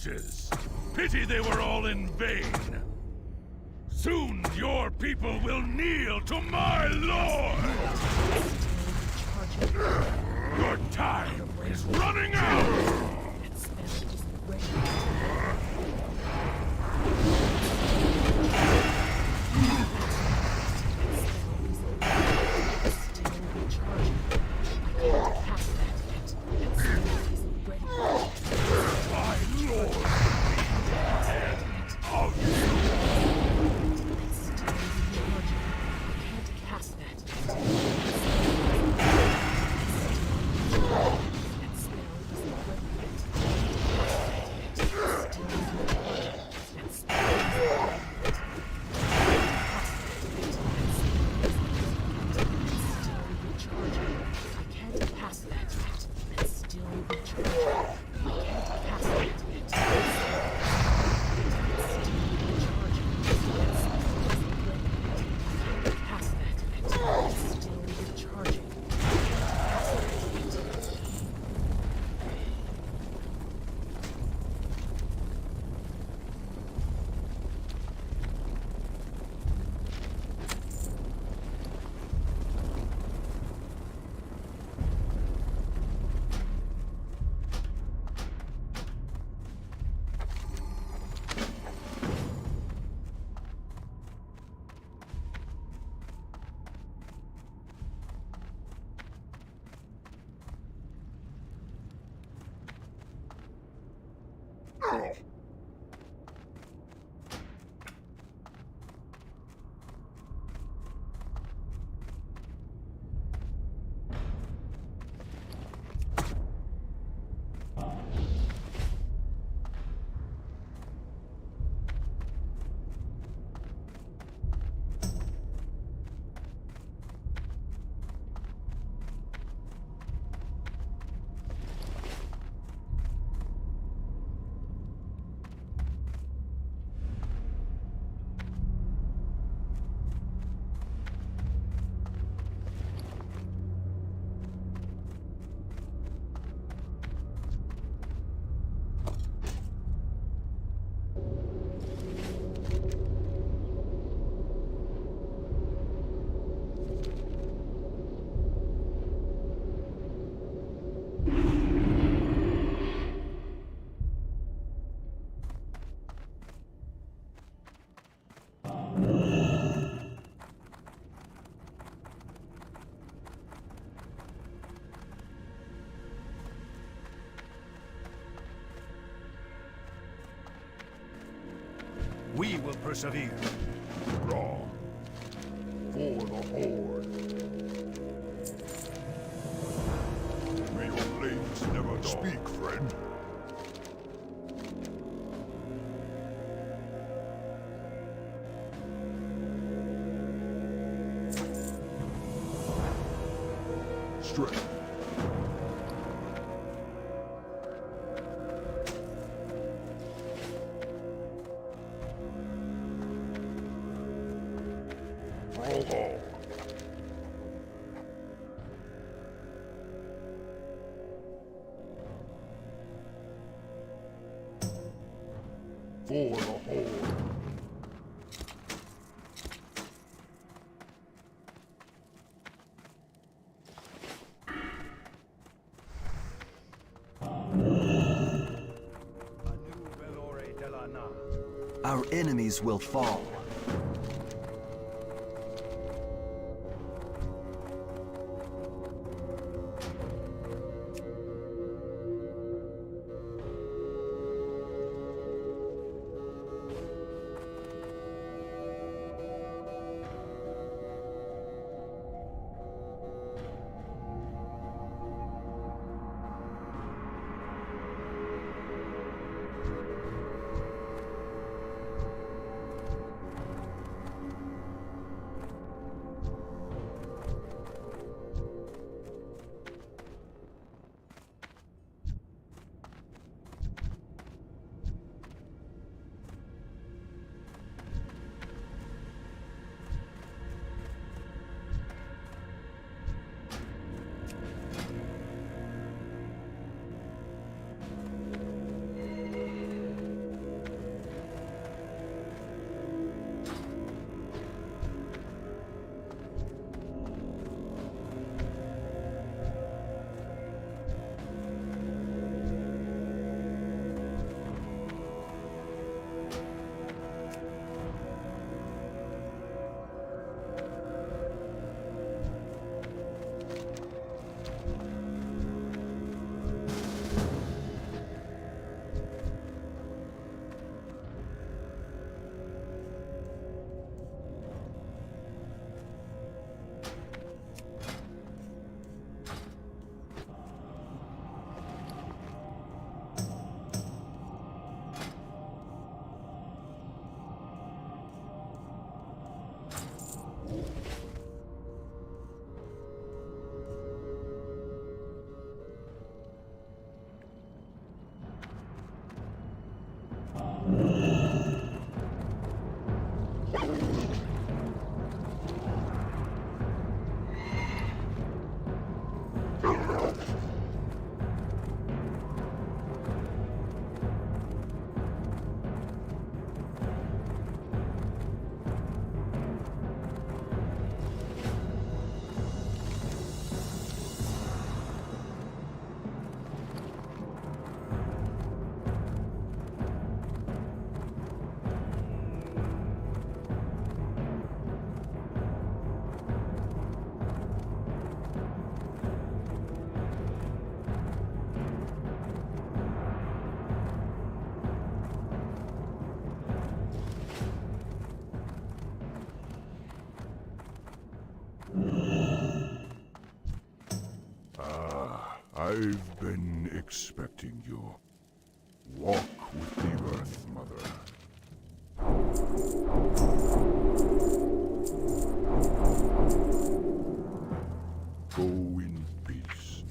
excuses. Pity they were all in vain. Soon your people will kneel to my lord! Your time is running out! We will persevere. Raw. For the Horde. May your blades never dull. Speak, friend. Strength. Roll call. For the Horde. Our enemies will fall. I've been expecting you. Walk with the Earth Mother. Go in peace.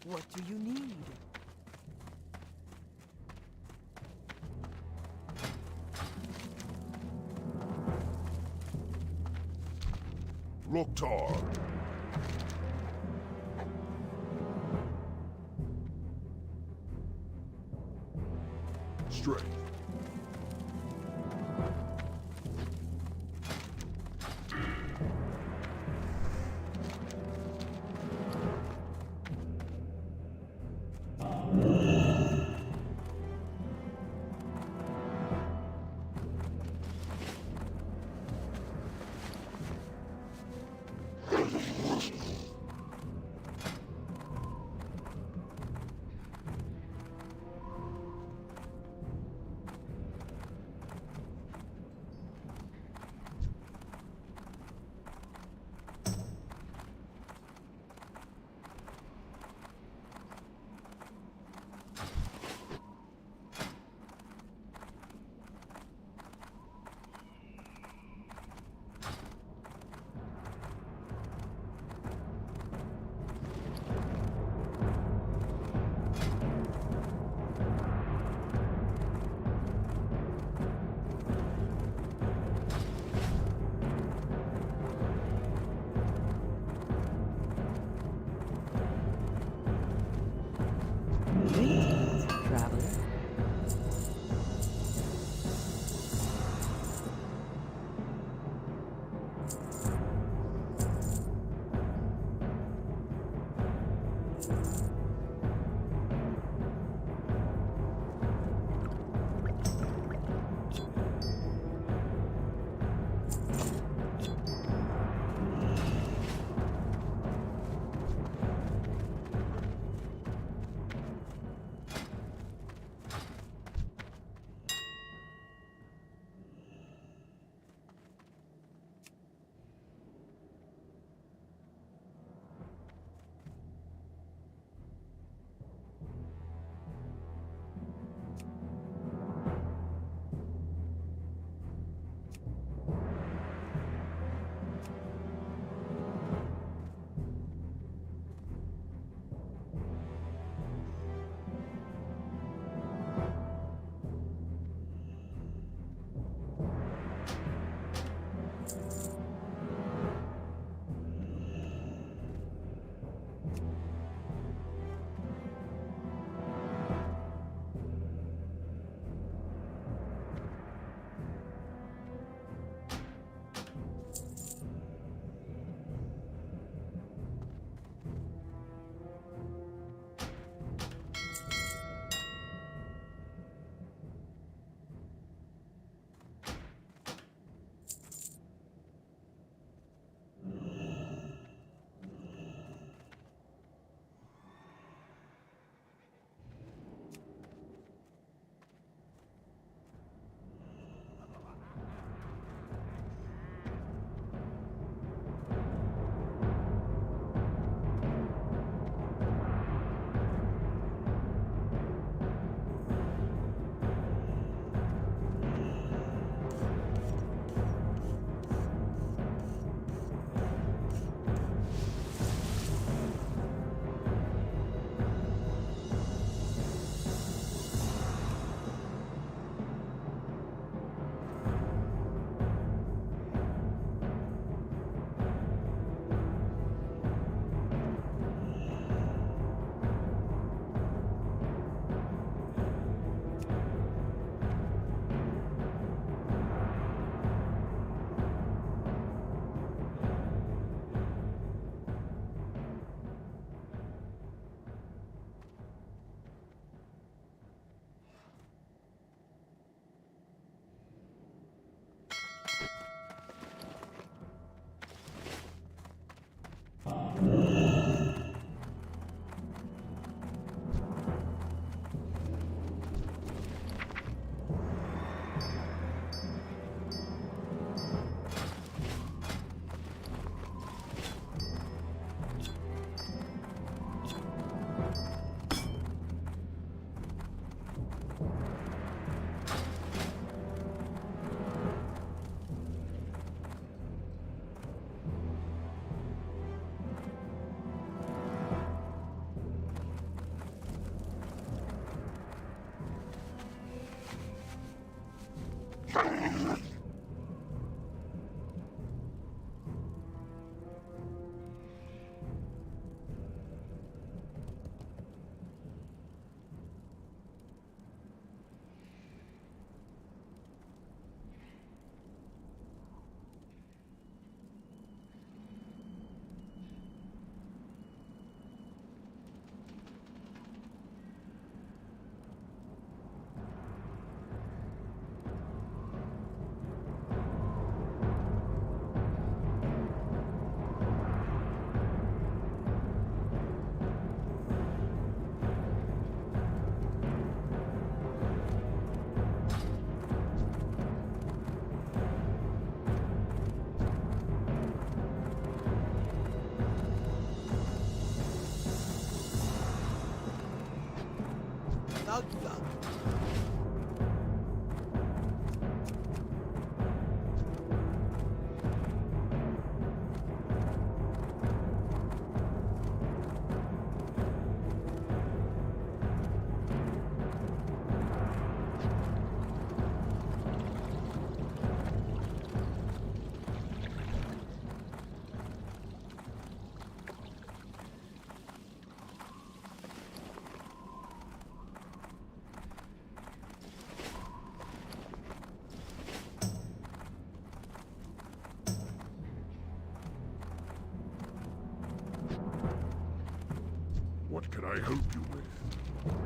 What do you need? Loktar. Strength.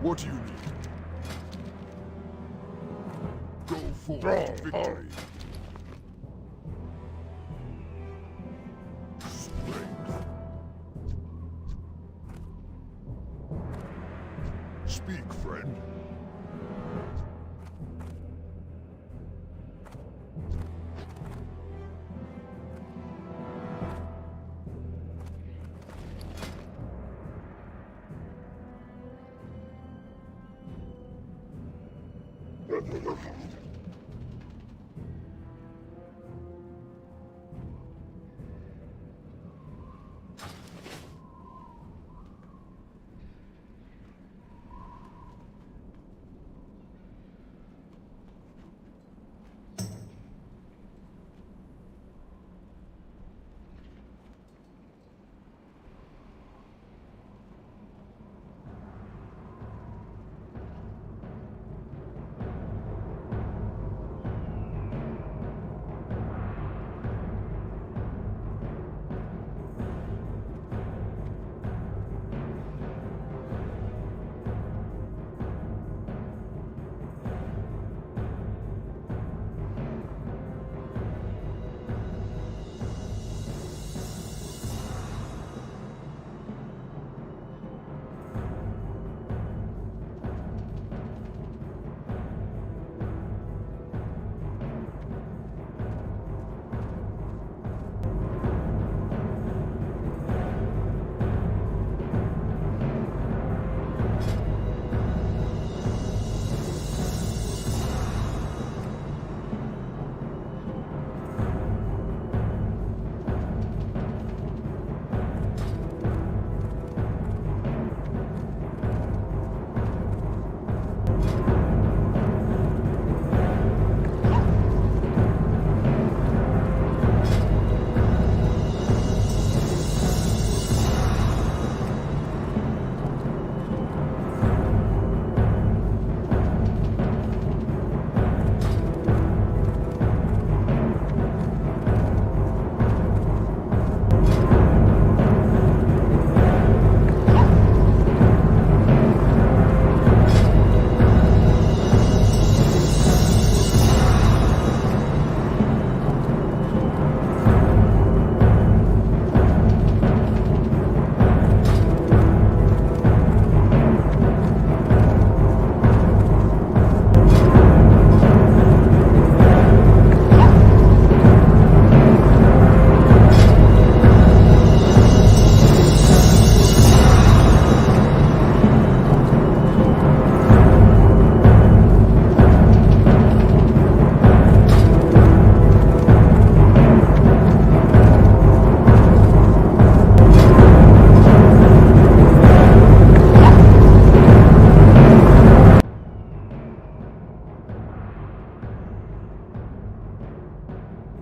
What do you need? Go forward to victory. Strength. Speak, friend.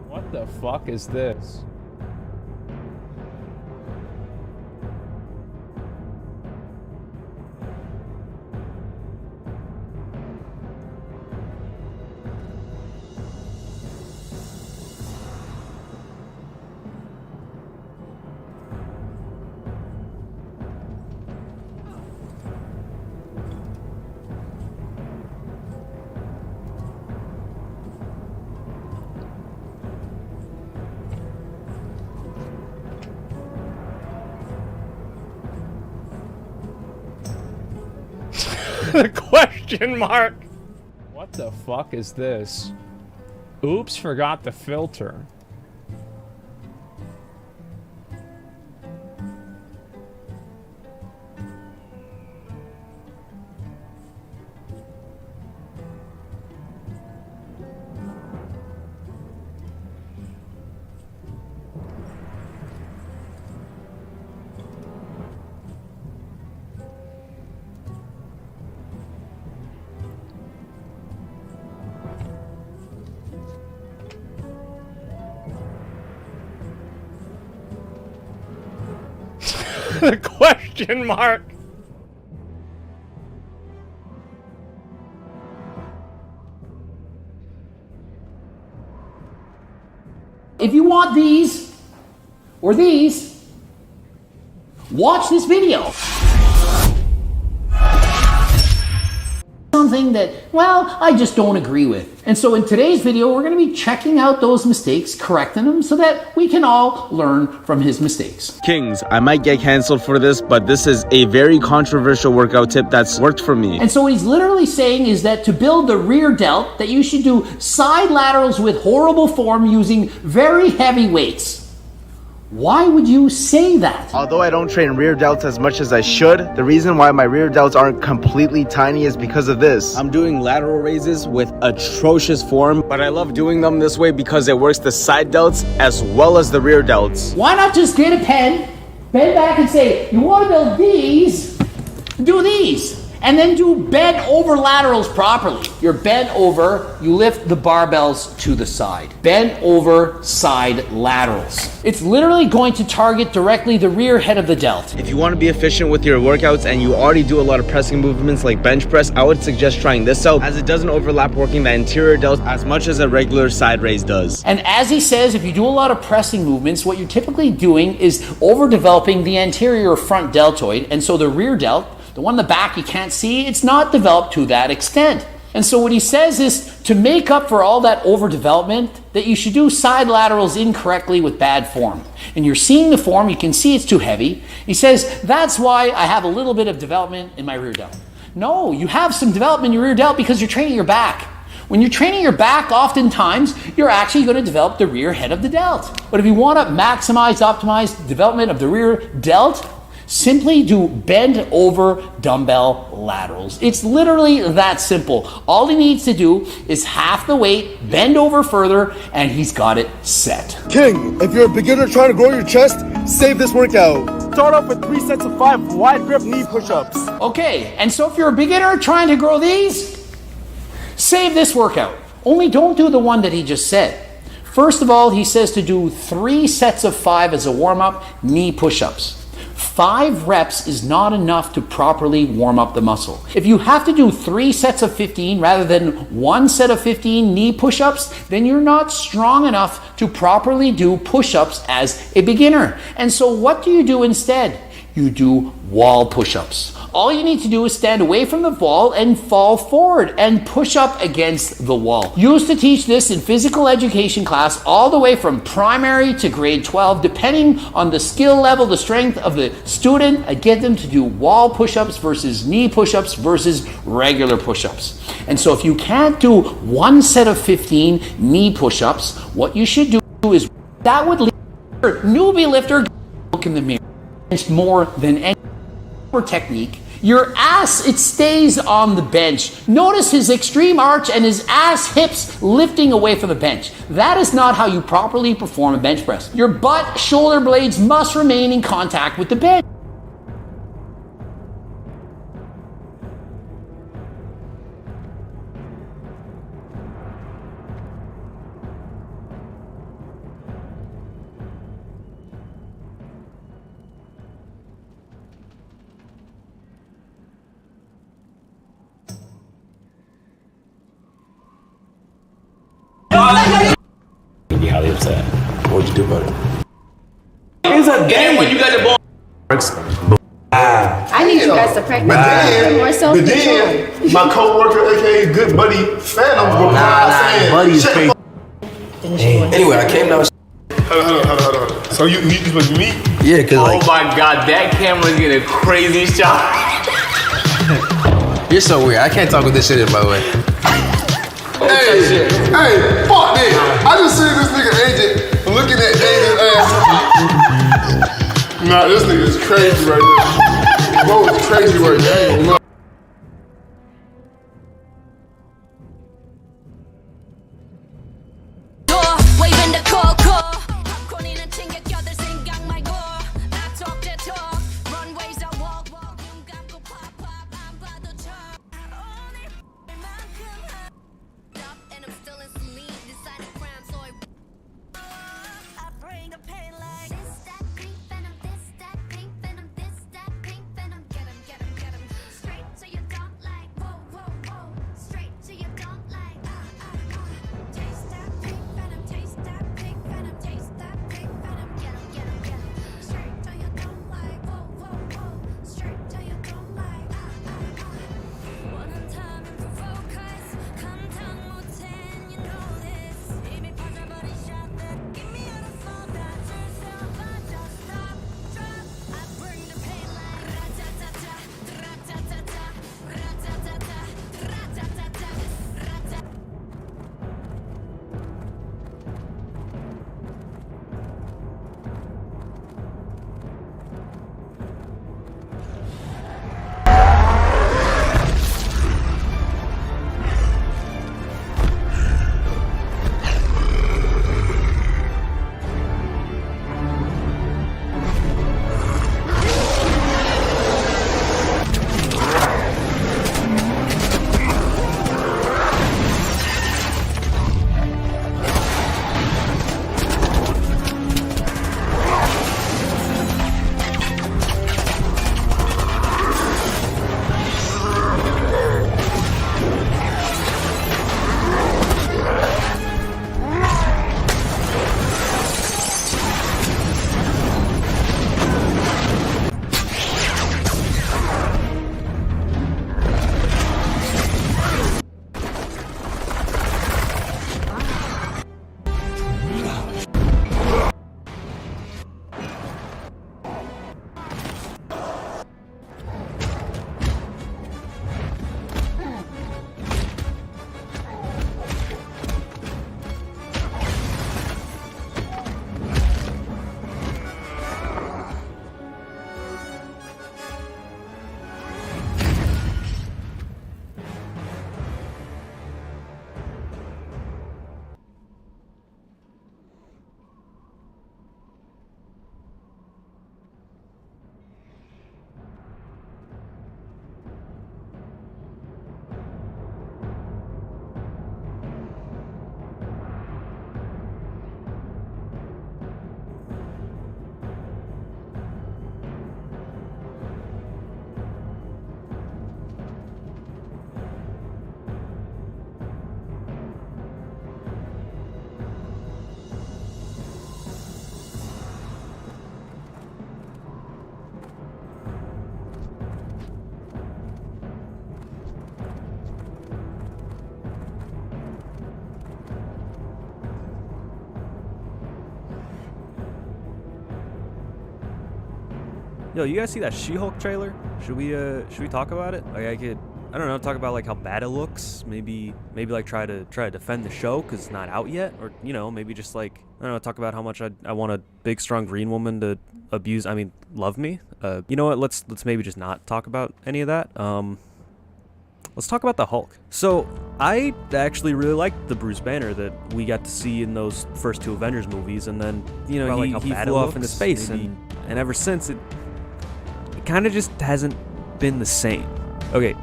What the fuck is this? Question mark. What the fuck is this? Oops, forgot the filter. Question mark. If you want these, or these, watch this video. something that, well, I just don't agree with. And so in today's video, we're going to be checking out those mistakes, correcting them, so that we can all learn from his mistakes. Kings, I might get canceled for this, but this is a very controversial workout tip that's worked for me. And so what he's literally saying is that to build the rear delt, that you should do side laterals with horrible form using very heavy weights. Why would you say that? Although I don't train rear delts as much as I should, the reason why my rear delts aren't completely tiny is because of this. I'm doing lateral raises with atrocious form, but I love doing them this way because it works the side delts as well as the rear delts. Why not just get a pen, bend back and say, you want to build these, do these. And then do bent over laterals properly. You're bent over, you lift the barbells to the side. Bent over side laterals. It's literally going to target directly the rear head of the delt. If you want to be efficient with your workouts and you already do a lot of pressing movements like bench press, I would suggest trying this out as it doesn't overlap working the anterior delt as much as a regular side raise does. And as he says, if you do a lot of pressing movements, what you're typically doing is overdeveloping the anterior front deltoid, and so the rear delt, the one in the back you can't see, it's not developed to that extent. And so what he says is to make up for all that overdevelopment, that you should do side laterals incorrectly with bad form. And you're seeing the form, you can see it's too heavy. He says, that's why I have a little bit of development in my rear delt. No, you have some development in your rear delt because you're training your back. When you're training your back, oftentimes, you're actually going to develop the rear head of the delt. But if you want to maximize, optimize development of the rear delt, simply do bend over dumbbell laterals. It's literally that simple. All he needs to do is half the weight, bend over further, and he's got it set. King, if you're a beginner trying to grow your chest, save this workout. Start off with 3 sets of 5 wide grip knee push-ups. Okay, and so if you're a beginner trying to grow these, save this workout. Only don't do the one that he just said. First of all, he says to do 3 sets of 5 as a warm-up, knee push-ups. 5 reps is not enough to properly warm up the muscle. If you have to do 3 sets of 15 rather than 1 set of 15 knee push-ups, then you're not strong enough to properly do push-ups as a beginner. And so what do you do instead? You do wall push-ups. All you need to do is stand away from the wall and fall forward and push up against the wall. Used to teach this in physical education class all the way from primary to grade 12, depending on the skill level, the strength of the student. I get them to do wall push-ups versus knee push-ups versus regular push-ups. And so if you can't do 1 set of 15 knee push-ups, what you should do is that would leave your newbie lifter look in the mirror more than any technique. Your ass, it stays on the bench. Notice his extreme arch and his ass hips lifting away from the bench. That is not how you properly perform a bench press. Your butt, shoulder blades must remain in contact with the bench. Be highly upset. What'd you do about it? It's a game. When you got the ball. I need you guys to practice more self-control. My co-worker, aka good buddy, Phantom, buddy is crazy. Anyway, I came down. Hold on. So you supposed to meet? Yeah, cause like. Oh my god, that camera's getting a crazy shot. You're so weird. I can't talk with this shit in my way. Hey, fuck this. I just seen this nigga agent looking at David's ass. Nah, this nigga is crazy right now. Bro is crazy right now. I ain't gonna lie. Yo, you guys see that She-Hulk trailer? Should we talk about it? Like, I don't know, talk about like how bad it looks. Maybe like try to defend the show because it's not out yet, or maybe just like I don't know, talk about how much I want a big strong green woman to love me. You know what? Let's maybe just not talk about any of that. Let's talk about the Hulk. So I actually really liked the Bruce Banner that we got to see in those first 2 Avengers movies, and then he flew off into space, and ever since it kind of just hasn't been the same. Okay,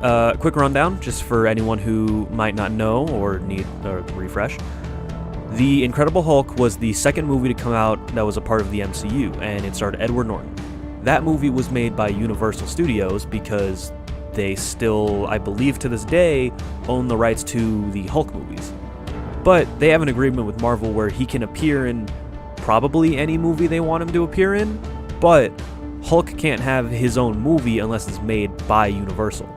quick rundown, just for anyone who might not know or need a refresh. The Incredible Hulk was the second movie to come out that was a part of the MCU, and it starred Edward Norton. That movie was made by Universal Studios because they still, I believe to this day, own the rights to the Hulk movies. But they have an agreement with Marvel where he can appear in probably any movie they want him to appear in, but Hulk can't have his own movie unless it's made by Universal.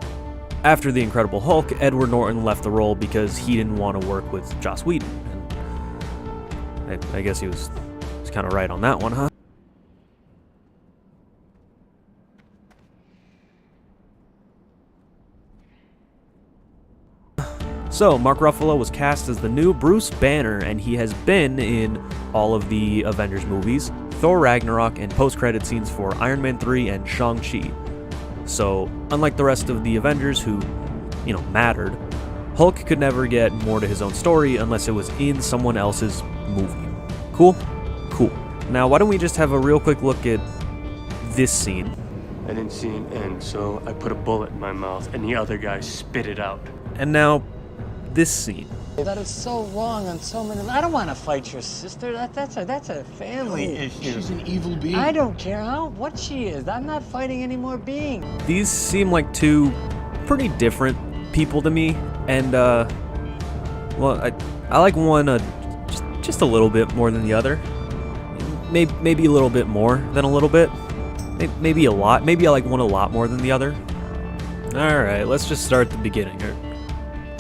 After The Incredible Hulk, Edward Norton left the role because he didn't want to work with Joss Whedon. And I guess he was kind of right on that one, huh? So, Mark Ruffalo was cast as the new Bruce Banner, and he has been in all of the Avengers movies, Thor Ragnarok, and post-credit scenes for Iron Man 3 and Shang-Chi. So, unlike the rest of the Avengers who, mattered, Hulk could never get more to his own story unless it was in someone else's movie. Cool? Cool. Now, why don't we just have a real quick look at this scene? I didn't see an end, so I put a bullet in my mouth, and the other guy spit it out. And now, this scene. That is so wrong on so many. I don't want to fight your sister. That's a family issue. She's an evil being. I don't care what she is. I'm not fighting any more beings. These seem like 2 pretty different people to me, and well, I like one just a little bit more than the other. Maybe a little bit more than a little bit. Maybe a lot. Maybe I like one a lot more than the other. All right, let's just start at the beginning, or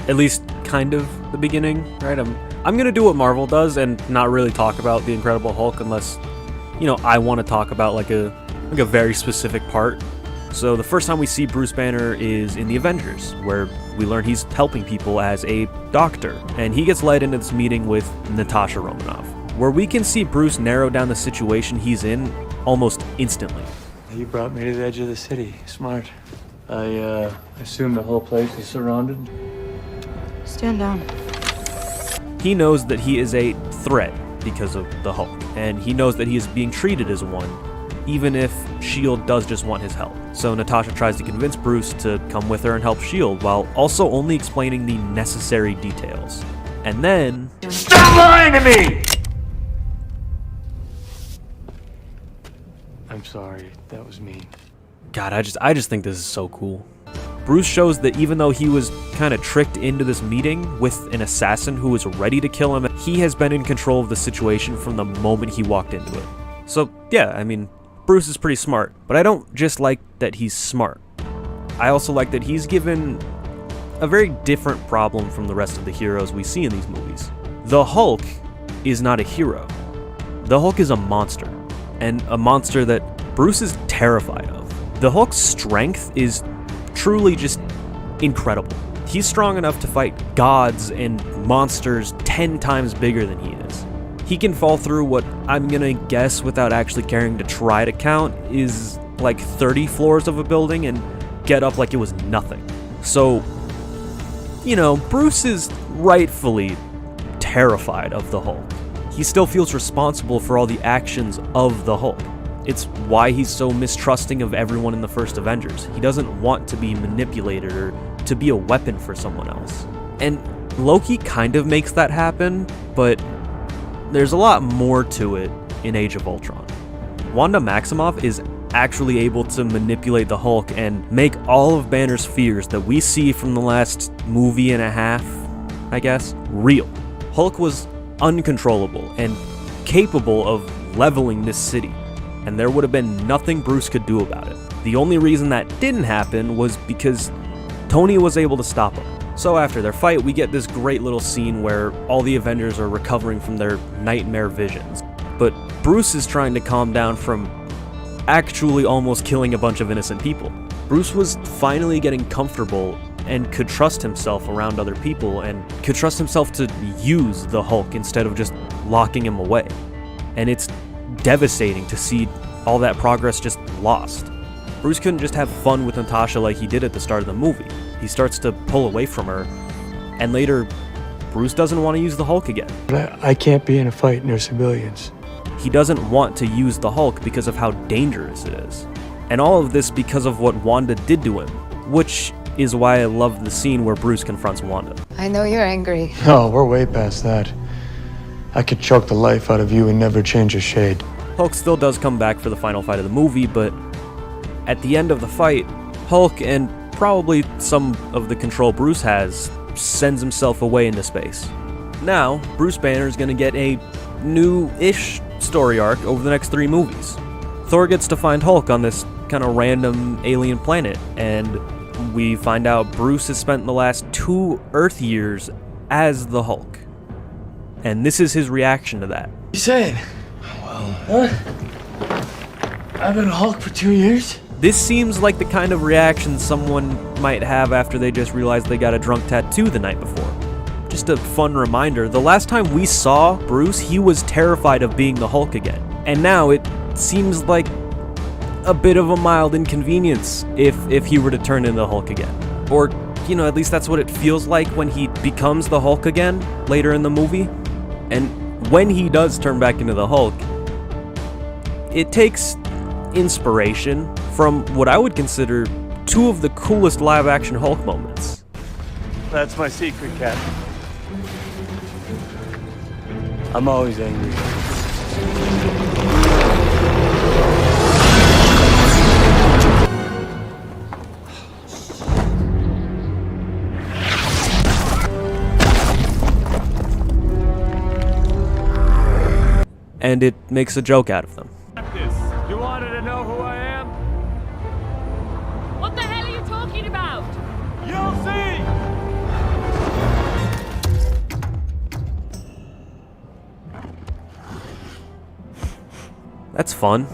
at least kind of the beginning, right? I'm gonna do what Marvel does and not really talk about the Incredible Hulk unless, I want to talk about like a very specific part. So the first time we see Bruce Banner is in the Avengers, where we learn he's helping people as a doctor, and he gets led into this meeting with Natasha Romanoff, where we can see Bruce narrow down the situation he's in almost instantly. You brought me to the edge of the city. Smart. I assume the whole place is surrounded. Stand down. He knows that he is a threat because of the Hulk, and he knows that he is being treated as one, even if S.H.I.E.L.D. does just want his help. So Natasha tries to convince Bruce to come with her and help S.H.I.E.L.D., while also only explaining the necessary details. And then... Stop lying to me! I'm sorry, that was mean. God, I just think this is so cool. Bruce shows that even though he was kind of tricked into this meeting with an assassin who was ready to kill him, he has been in control of the situation from the moment he walked into it. So, yeah, Bruce is pretty smart, but I don't just like that he's smart. I also like that he's given a very different problem from the rest of the heroes we see in these movies. The Hulk is not a hero. The Hulk is a monster, and a monster that Bruce is terrified of. The Hulk's strength is truly just incredible. He's strong enough to fight gods and monsters 10 times bigger than he is. He can fall through what I'm gonna guess, without actually caring to try to count, is like 30 floors of a building and get up like it was nothing. So, Bruce is rightfully terrified of the Hulk. He still feels responsible for all the actions of the Hulk. It's why he's so mistrusting of everyone in the first Avengers. He doesn't want to be manipulated or to be a weapon for someone else. And Loki kind of makes that happen, but there's a lot more to it in Age of Ultron. Wanda Maximoff is actually able to manipulate the Hulk and make all of Banner's fears that we see from the last movie and a half, I guess, real. Hulk was uncontrollable and capable of leveling this city, and there would have been nothing Bruce could do about it. The only reason that didn't happen was because Tony was able to stop him. So after their fight, we get this great little scene where all the Avengers are recovering from their nightmare visions. But Bruce is trying to calm down from actually almost killing a bunch of innocent people. Bruce was finally getting comfortable and could trust himself around other people and could trust himself to use the Hulk instead of just locking him away. And it's devastating to see all that progress just lost. Bruce couldn't just have fun with Natasha like he did at the start of the movie. He starts to pull away from her, and later, Bruce doesn't want to use the Hulk again. I can't be in a fight near civilians. He doesn't want to use the Hulk because of how dangerous it is. And all of this because of what Wanda did to him, which is why I love the scene where Bruce confronts Wanda. I know you're angry. No, we're way past that. I could choke the life out of you and never change a shade. Hulk still does come back for the final fight of the movie, but at the end of the fight, Hulk, and probably some of the control Bruce has, sends himself away into space. Now, Bruce Banner is going to get a new-ish story arc over the next 3 movies. Thor gets to find Hulk on this kind of random alien planet, and we find out Bruce has spent the last 2 Earth years as the Hulk. And this is his reaction to that. You saying? Well, what? I've been a Hulk for 2 years? This seems like the kind of reaction someone might have after they just realized they got a drunk tattoo the night before. Just a fun reminder, the last time we saw Bruce, he was terrified of being the Hulk again. And now it seems like a bit of a mild inconvenience if he were to turn into the Hulk again. Or, you know, at least that's what it feels like when he becomes the Hulk again later in the movie. And when he does turn back into the Hulk, it takes inspiration from what I would consider 2 of the coolest live-action Hulk moments. That's my secret, Captain. I'm always angry. And it makes a joke out of them. You wanted to know who I am? What the hell are you talking about? You'll see! That's fun,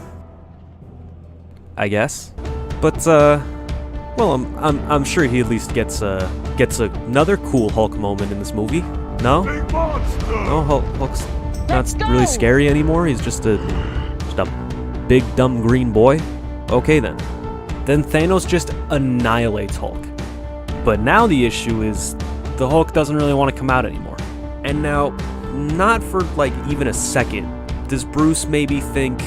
I guess. But well, I'm sure he at least gets another cool Hulk moment in this movie. No? No, Hulk's not really scary anymore. He's just a big dumb green boy. Okay then. Then Thanos just annihilates Hulk. But now the issue is the Hulk doesn't really want to come out anymore. And now, not for like even a second, does Bruce maybe think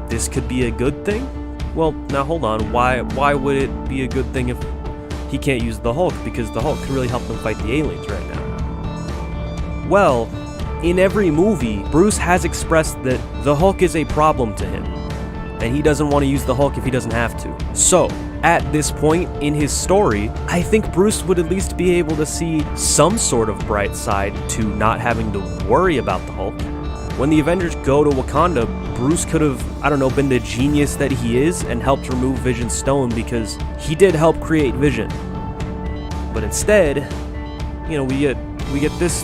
this could be a good thing? Well, now hold on. Why would it be a good thing if he can't use the Hulk? Because the Hulk could really help them fight the aliens right now. Well, in every movie, Bruce has expressed that the Hulk is a problem to him, and he doesn't want to use the Hulk if he doesn't have to. So, at this point in his story, I think Bruce would at least be able to see some sort of bright side to not having to worry about the Hulk. When the Avengers go to Wakanda, Bruce could have, I don't know, been the genius that he is and helped remove Vision's stone because he did help create Vision. But instead, you know, we get this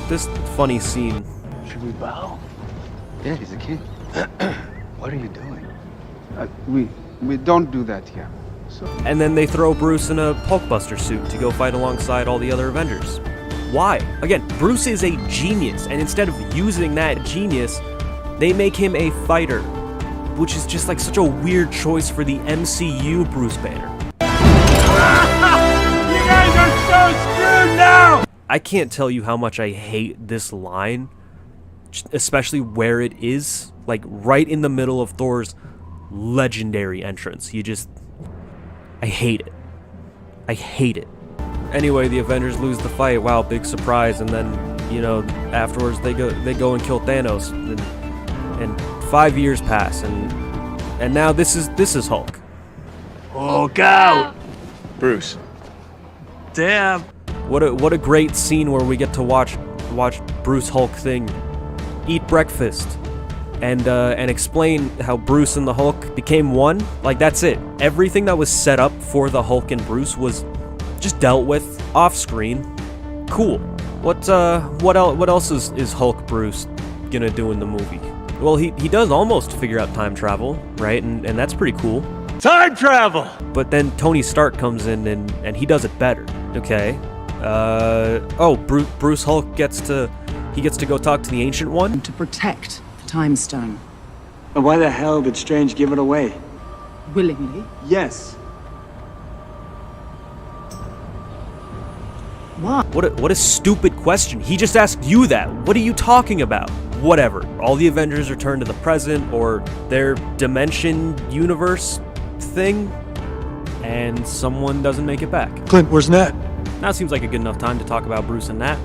funny scene. Should we bow? Yeah, he's a king. What are you doing? We don't do that here. So. And then they throw Bruce in a Hulkbuster suit to go fight alongside all the other Avengers. Why? Again, Bruce is a genius, and instead of using that genius, they make him a fighter, which is just like such a weird choice for the MCU Bruce Banner. You guys are so screwed now! I can't tell you how much I hate this line, especially where it is, like right in the middle of Thor's legendary entrance. I hate it. I hate it. Anyway, the Avengers lose the fight. Wow, big surprise. And then, you know, afterwards they go and kill Thanos. And 5 years pass, and now this is Hulk. Hulk out! Bruce. Damn. What a great scene where we get to watch Bruce Hulk thing eat breakfast and explain how Bruce and the Hulk became one. Like, that's it. Everything that was set up for the Hulk and Bruce was just dealt with off screen. Cool. What else is Hulk Bruce gonna do in the movie? Well, he does almost figure out time travel, right? And that's pretty cool. Time travel! But then Tony Stark comes in and he does it better. Okay. Bruce Hulk gets to go talk to the Ancient One. To protect the Time Stone. And why the hell did Strange give it away? Willingly. Yes. Why? What a stupid question. He just asked you that. What are you talking about? Whatever. All the Avengers return to the present or their dimension universe thing, and someone doesn't make it back. Clint, where's Nat? Now seems like a good enough time to talk about Bruce and Nat.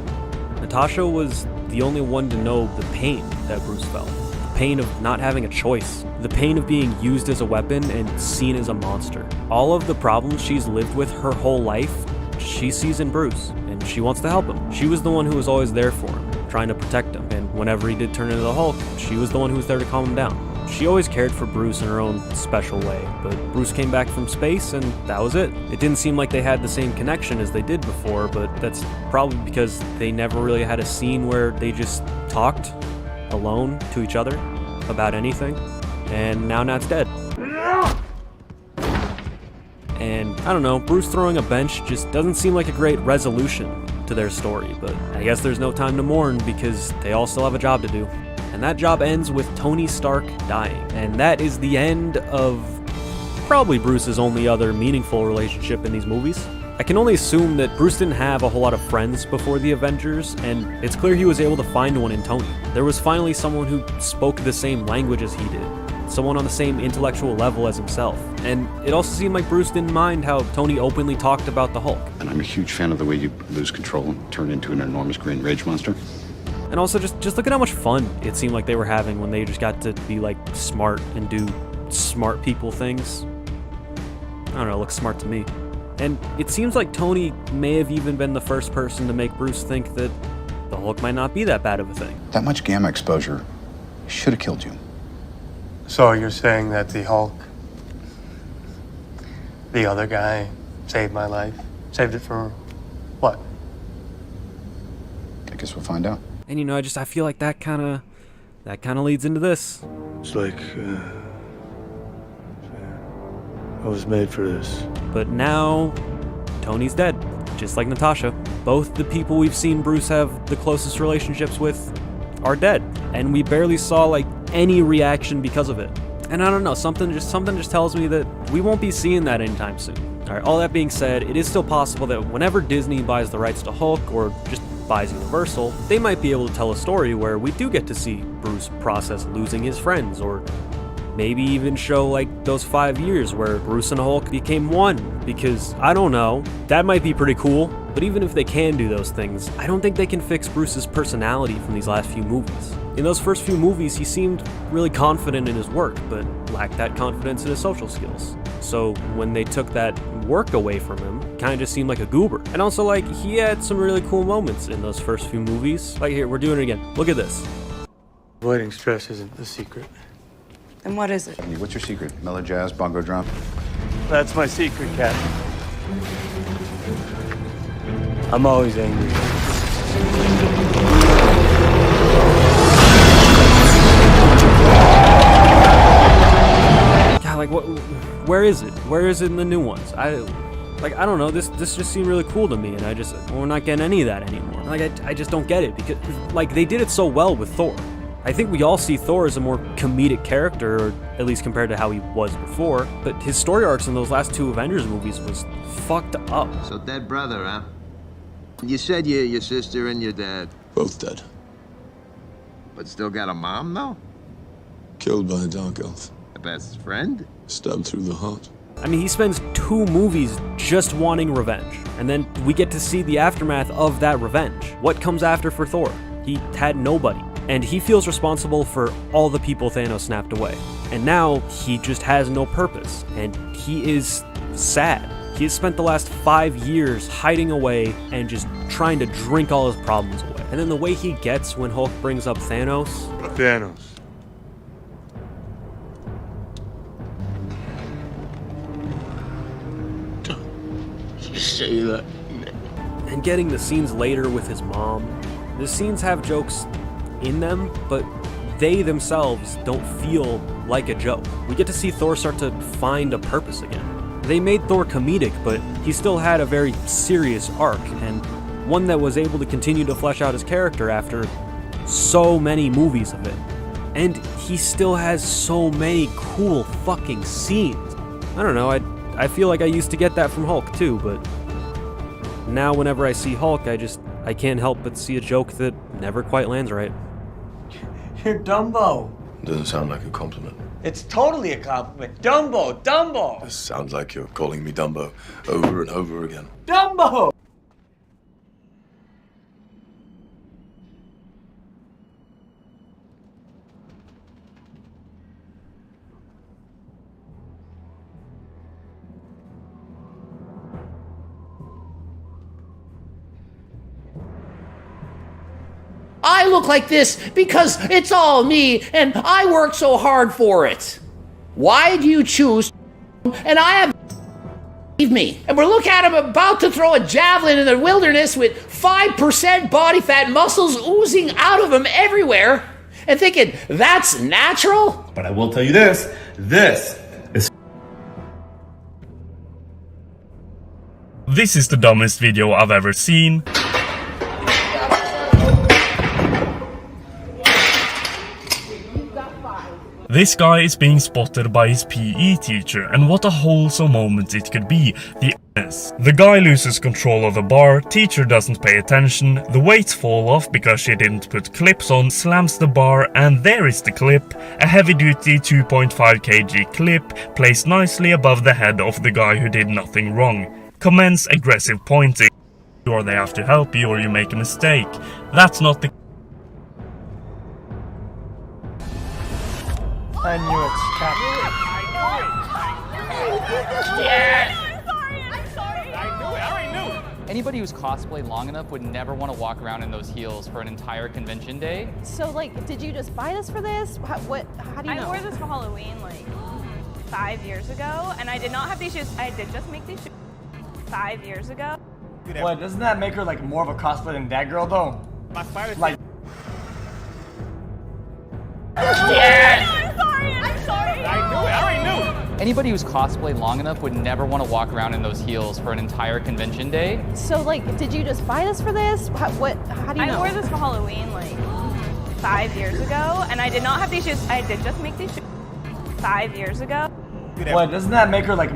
Natasha was the only one to know the pain that Bruce felt. The pain of not having a choice. The pain of being used as a weapon and seen as a monster. All of the problems she's lived with her whole life, she sees in Bruce, and she wants to help him. She was the one who was always there for him, trying to protect him, and whenever he did turn into the Hulk, she was the one who was there to calm him down. She always cared for Bruce in her own special way, but Bruce came back from space and that was it. It didn't seem like they had the same connection as they did before, but that's probably because they never really had a scene where they just talked alone to each other about anything, and now Nat's dead. And I don't know, Bruce throwing a bench just doesn't seem like a great resolution to their story, but I guess there's no time to mourn because they all still have a job to do. And that job ends with Tony Stark dying. And that is the end of probably Bruce's only other meaningful relationship in these movies. I can only assume that Bruce didn't have a whole lot of friends before the Avengers, and it's clear he was able to find one in Tony. There was finally someone who spoke the same language as he did. Someone on the same intellectual level as himself. And it also seemed like Bruce didn't mind how Tony openly talked about the Hulk. And I'm a huge fan of the way you lose control and turn into an enormous green rage monster. And also just look at how much fun it seemed like they were having when they just got to be like smart and do smart people things. I don't know, it looks smart to me. And it seems like Tony may have even been the first person to make Bruce think that the Hulk might not be that bad of a thing. That much gamma exposure should have killed you. So you're saying that the Hulk, the other guy, saved my life? Saved it for what? I guess we'll find out. And you know, I feel like that kind of leads into this. It's like I was made for this. But now Tony's dead, just like Natasha. Both the people we've seen Bruce have the closest relationships with are dead, and we barely saw like any reaction because of it. And I don't know, something just tells me that we won't be seeing that anytime soon. All right, all that being said, it is still possible that whenever Disney buys the rights to Hulk or just buys Universal, they might be able to tell a story where we do get to see Bruce process losing his friends, or maybe even show like those 5 years where Bruce and Hulk became one, because I don't know, that might be pretty cool. But even if they can do those things, I don't think they can fix Bruce's personality from these last few movies. In those first few movies, he seemed really confident in his work, but lacked that confidence in his social skills. So when they took that work away from him, kind of just seemed like a goober. And also, like, he had some really cool moments in those first few movies. Like, here, we're doing it again. Look at this. Avoiding stress isn't the secret. And what is it? What's your secret? Mellow jazz, bongo drum? That's my secret, Captain. I'm always angry. God, like, where is it? Where is it in the new ones? I don't know, this just seemed really cool to me, and we're not getting any of that anymore. Like, I just don't get it, because, like, they did it so well with Thor. I think we all see Thor as a more comedic character, or at least compared to how he was before, but his story arcs in those last two Avengers movies was fucked up. So dead brother, huh? You said your sister and your dad. Both dead. But still got a mom, though? Killed by a dark elf. A best friend? Stabbed through the heart. I mean, he spends 2 movies just wanting revenge, and then we get to see the aftermath of that revenge. What comes after for Thor? He had nobody, and he feels responsible for all the people Thanos snapped away. And now, he just has no purpose, and he is sad. He has spent the last 5 years hiding away and just trying to drink all his problems away. And then the way he gets when Hulk brings up Thanos. Thanos. You say that. And getting the scenes later with his mom. The scenes have jokes in them, but they themselves don't feel like a joke. We get to see Thor start to find a purpose again. They made Thor comedic, but he still had a very serious arc, and one that was able to continue to flesh out his character after so many movies of it. And he still has so many cool fucking scenes. I don't know, I feel like I used to get that from Hulk too, but now whenever I see Hulk, I can't help but see a joke that never quite lands right. You're Dumbo. Doesn't sound like a compliment. It's totally a compliment. Dumbo, Dumbo. This sounds like you're calling me Dumbo over and over again. Dumbo! I look like this because it's all me and I work so hard for it. Why do you choose? And I have leave me. And we're looking at him about to throw a javelin in the wilderness with 5% body fat, muscles oozing out of him everywhere, and thinking that's natural? But I will tell you this is... This is the dumbest video I've ever seen. This guy is being spotted by his PE teacher, and what a wholesome moment it could be. The guy loses control of the bar, teacher doesn't pay attention, the weights fall off because she didn't put clips on, slams the bar, and there is the clip. A heavy-duty 2.5 kg clip placed nicely above the head of the guy who did nothing wrong. Commence aggressive pointing. Or they have to help you or you make a mistake. That's not the... I knew it, Captain. Yes! I'm sorry. I knew it. I already knew. Anybody who's cosplayed long enough would never want to walk around in those heels for an entire convention day. So, like, did you just buy this for this? How do you know? I wore this for Halloween, like, 5 years ago, and I did not have these shoes. I did just make these shoes 5 years ago. What, doesn't that make her, like, more of a cosplay than that girl, though? My spider... Like... Yes! I'm sorry. I knew it. I already knew. Anybody who's cosplayed long enough would never want to walk around in those heels for an entire convention day. So, like, did you just buy this for this? How do you know? I wore this for Halloween, like, 5 years ago, and I did not have these shoes. I did just make these shoes 5 years ago. What, doesn't that make her, like,